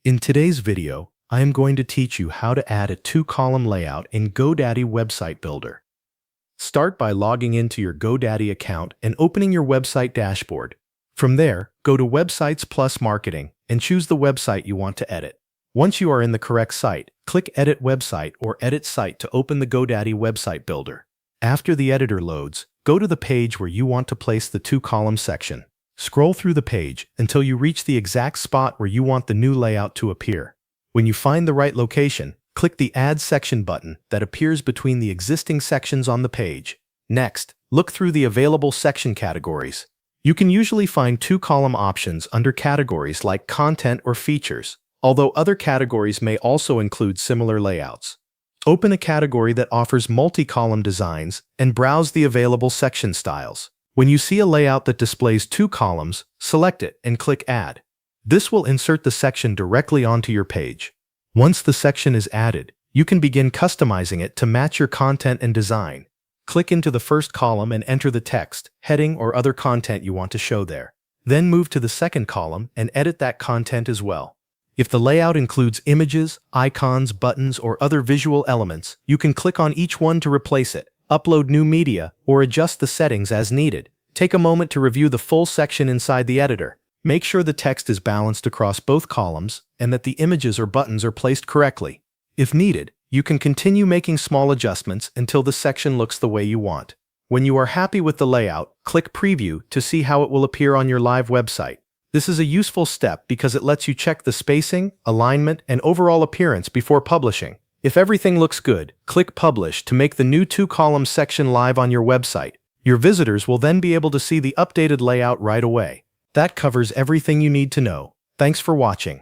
In today's video, I am going to teach you how to add a two-column layout in GoDaddy Website Builder. Start by logging into your GoDaddy account and opening your website dashboard. From there, go to Websites plus Marketing and choose the website you want to edit. Once you are in the correct site, click Edit Website or Edit Site to open the GoDaddy Website Builder. After the editor loads, go to the page where you want to place the two-column section. Scroll through the page until you reach the exact spot where you want the new layout to appear. When you find the right location, click the Add Section button that appears between the existing sections on the page. Next, look through the available section categories. You can usually find two-column options under categories like Content or Features, although other categories may also include similar layouts. Open a category that offers multi-column designs and browse the available section styles. When you see a layout that displays two columns, select it and click Add. This will insert the section directly onto your page. Once the section is added, you can begin customizing it to match your content and design. Click into the first column and enter the text, heading, or other content you want to show there. Then move to the second column and edit that content as well. If the layout includes images, icons, buttons, or other visual elements, you can click on each one to replace it, upload new media, or adjust the settings as needed. Take a moment to review the full section inside the editor. Make sure the text is balanced across both columns and that the images or buttons are placed correctly. If needed, you can continue making small adjustments until the section looks the way you want. When you are happy with the layout, click Preview to see how it will appear on your live website. This is a useful step because it lets you check the spacing, alignment, and overall appearance before publishing. If everything looks good, click Publish to make the new two-column section live on your website. Your visitors will then be able to see the updated layout right away. That covers everything you need to know. Thanks for watching.